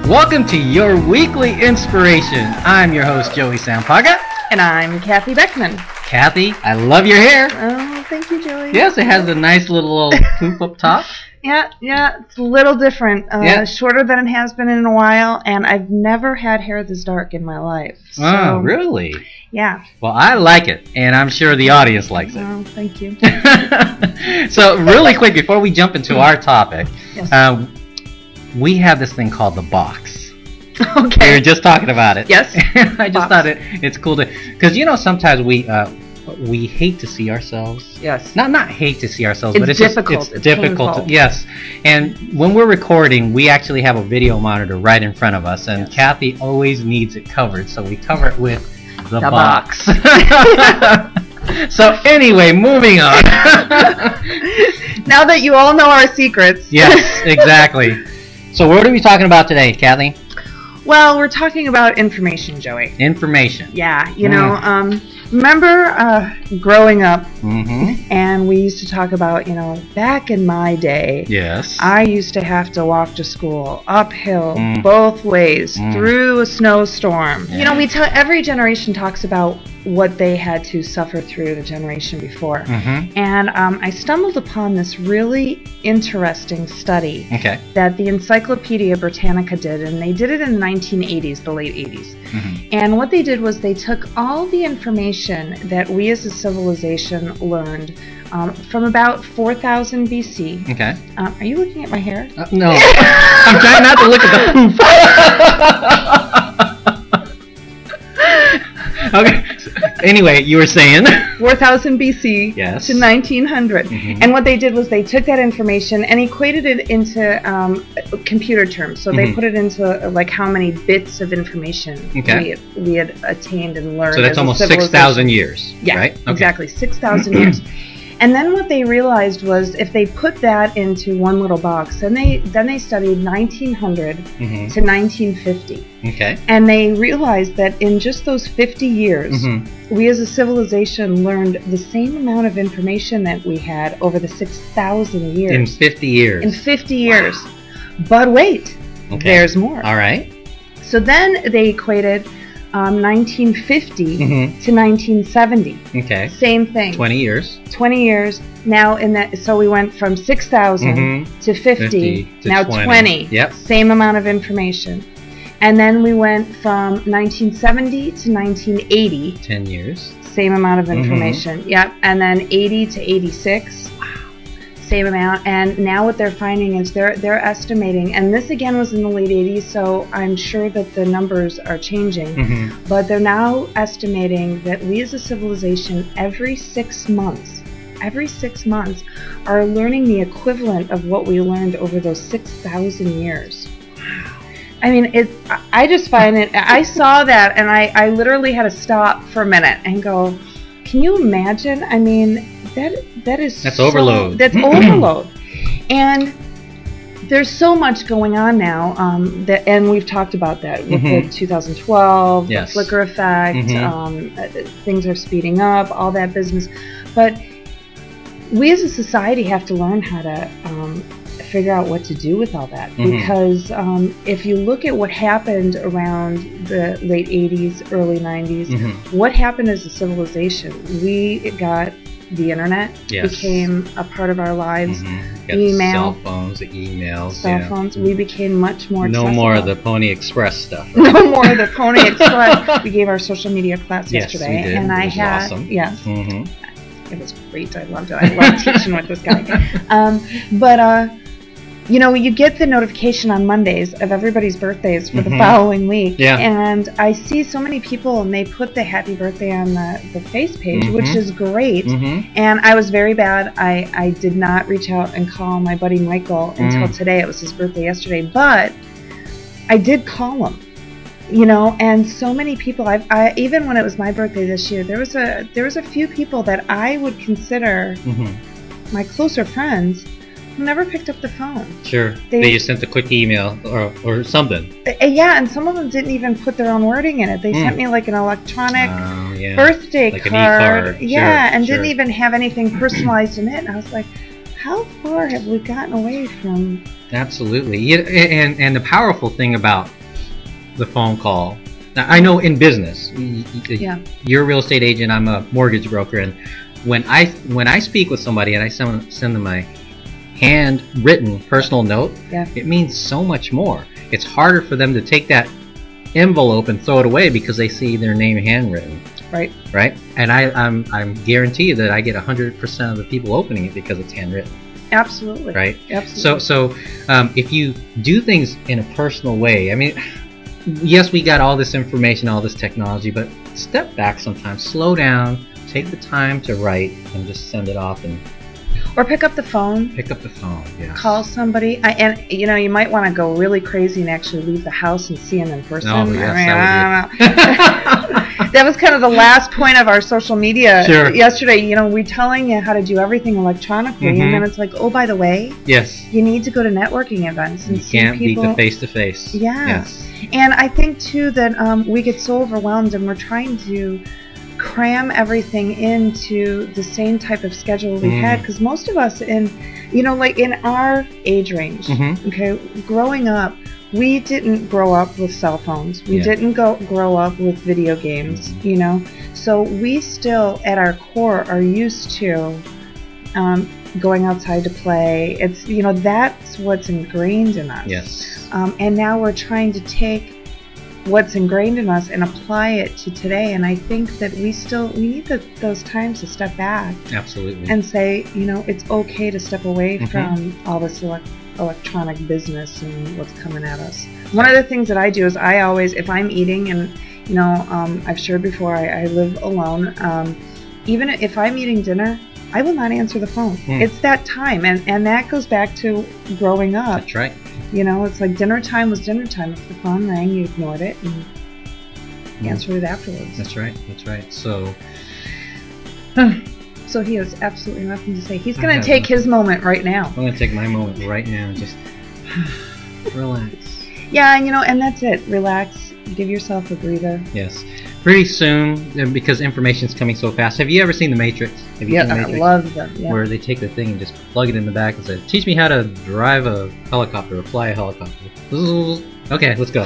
Welcome to your weekly inspiration. I'm your host, Joey Sampaga. And I'm Kathy Beckman. Kathy, I love your hair. Oh, thank you, Joey. Yes, it has a nice little poop up top. Yeah, it's a little different. Shorter than it has been in a while, and I've never had hair this dark in my life. So, Oh, really? Yeah. Well, I like it, and I'm sure the audience likes it. Oh, thank you. So, really quick, before we jump into our topic, Yes. we have this thing called the box. Okay. We were just talking about it. Yes. I just thought it's cool to, because sometimes we hate to see ourselves. Yes. Not hate to see ourselves, It's but it's difficult. It's It's difficult. painful. Yes. And when we're recording, we actually have a video monitor right in front of us, and Kathy always needs it covered, so we cover it with the box. So anyway, moving on. Now that you all know our secrets. Yes, exactly. So what are we talking about today, Kathy? Well, we're talking about information, Joey. Information. Yeah, remember growing up, Mm-hmm. and we used to talk about, back in my day, Yes. I used to have to walk to school uphill, Mm. both ways, Mm. through a snowstorm. Yeah. Every generation talks about what they had to suffer through the generation before. Mm-hmm. And I stumbled upon this really interesting study Okay. that the Encyclopedia Britannica did, and they did it in the 1980s, the late 80s. Mm-hmm. And what they did was they took all the information that we as a civilization learned from about 4000 BC. Okay. Are you looking at my hair? No. I'm trying not to look at the poop. Okay. Anyway, you were saying. 4000 BC Yes. to 1900. Mhm. And what they did was they took that information and equated it into computer terms. So they Mhm. put it into like how many bits of information Okay. we had attained and learned. So that's as a almost civilization. 6,000 years. Yeah, Right? Okay. exactly. 6,000 years. And then what they realized was if they put that into one little box, then they studied 1900 Mm-hmm. to 1950. Okay. And they realized that in just those 50 years, Mm-hmm. we as a civilization learned the same amount of information that we had over the 6,000 years. In 50 years. In 50 years. But wait, Okay. there's more. All right. So then they equated 1950 Mm-hmm. to 1970. Okay. Same thing. 20 years. 20 years. Now so we went from 6,000 Mhm. to 50, to now 20. 20. Yep. Same amount of information. And then we went from 1970 to 1980, 10 years. same amount of Mhm. information. Yep. And then 80 to 86. Same amount. And now what they're finding is they're estimating, and this again was in the late 80s, so I'm sure that the numbers are changing. Mm-hmm. But they're now estimating that we as a civilization every 6 months are learning the equivalent of what we learned over those 6,000 years. I mean, I just find it, I saw that and I literally had to stop for a minute and go, can you imagine? I mean, that's overload. That's overload. And there's so much going on now, and we've talked about that with Mhm. the 2012, Yes. the Flickr effect, Mhm. things are speeding up, all that business. But we as a society have to learn how to figure out what to do with all that. Mhm. Because if you look at what happened around the late 80s, early 90s, Mhm. what happened as a civilization? We got the internet, Yes. became a part of our lives. Mm-hmm. Got Email. the cell phones, the emails. Cell yeah. phones, we became much more No accessible. more of the Pony Express stuff. No more of the Pony Express. We gave our social media class Yes, yesterday, we did. and It I was had awesome. yes, Mm-hmm. it was great. I loved it. I loved teaching with this guy. You get the notification on Mondays of everybody's birthdays for the Mhm. following week. Yeah. And I see so many people, and they put the happy birthday on the face page, Mhm. which is great. Mm-hmm. And I was very bad. I did not reach out and call my buddy Michael until today. It was his birthday yesterday. But I did call him. And so many people. I even when it was my birthday this year, there was a few people that I would consider Mm-hmm. my closer friends who never picked up the phone. Sure. They- They just sent a quick email or something. Yeah, and some of them didn't even put their own wording in it. They sent me like an electronic Yeah. birthday Like an card. e-card. Yeah, Sure, and sure. didn't even have anything personalized in it. And I was like, how far have we gotten away from? Absolutely. Yeah, and the powerful thing about the phone call. Now, I know in business, Yeah. you're a real estate agent, I'm a mortgage broker, and when I speak with somebody and I send them my handwritten personal note, Yeah. it means so much more. It's harder for them to take that envelope and throw it away because they see their name handwritten, Right. right? And I'm guaranteed that I get 100% of the people opening it because it's handwritten, Absolutely. right? Absolutely. So if you do things in a personal way, I mean, yes, we got all this information, all this technology, but step back sometimes, slow down, take the time to write, and just send it off and Or pick up the phone. pick up the phone. Yeah. Call somebody, and you know, you might want to go really crazy and actually leave the house and see them in person. Oh, yes, I mean, that was kind of the last point of our social media Sure. yesterday. You know, we're telling you how to do everything electronically, Mhm. and then it's like, oh, by the way, Yes. you need to go to networking events and You see can't beat people. the face-to-face. Yes. And I think too that we get so overwhelmed, and we're trying to cram everything into the same type of schedule we had, because most of us like in our age range, Mm-hmm. okay, growing up, we didn't grow up with cell phones. We Yeah. didn't grow up with video games, you know. So we still, at our core, are used to going outside to play. It's, that's what's ingrained in us. Yes. And now we're trying to take what's ingrained in us and apply it to today. And I think that we need those times to step back Absolutely. and say, it's okay to step away Mhm. from all this electronic business and what's coming at us. One of the things that I do is I always, if I'm eating, and I've shared before, I live alone. Even if I'm eating dinner, I will not answer the phone. It's that time, and that goes back to growing up. That's right. It's like dinner time was dinner time. If the phone rang, you ignored it and answered it afterwards. That's right. That's right. So So he has absolutely nothing to say. He's going to take his moment right now. I'm going to take my moment right now and just relax. Yeah, and that's it. Relax. Give yourself a breather. Yes. Pretty soon, because information's coming so fast. Have you ever seen The Matrix? Have you seen The I Matrix? love them. Yeah. Where they take the thing and just plug it in the back and say, "Teach me how to drive a helicopter or fly a helicopter." Okay, let's go.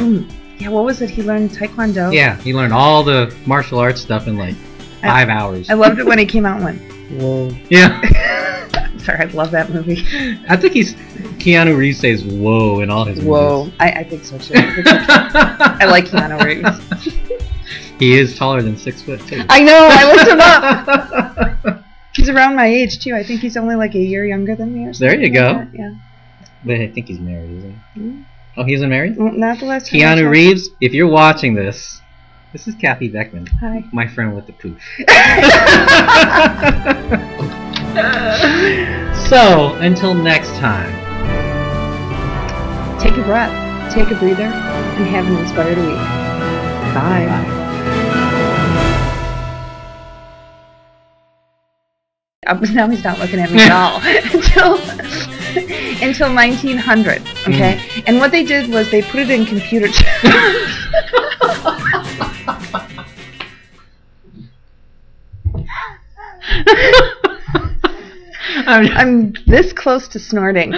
Yeah, what was it? He learned Taekwondo. Yeah, he learned all the martial arts stuff in like 5 hours. I loved it when he came out and went, whoa. Yeah. Sorry, I love that movie. I think Keanu Reeves says "whoa" in all his Whoa. movies. I think so too. I like Keanu Reeves. He is taller than 6 foot too. I know, I looked him up. He's around my age too. I think he's only like a year younger than me or something. There you go. Like that. Yeah. But I think he's married, isn't he? Mm. Oh, he isn't married? Well, not the last time. I Keanu checked. Reeves, if you're watching this is Kathy Beckman, Hi. my friend with the poof. So, until next time. Take a breath, take a breather, and have an inspired week. Bye. Now he's not looking at me at all until 1900. Okay, and what they did was they put it in computer terms. I'm this close to snorting.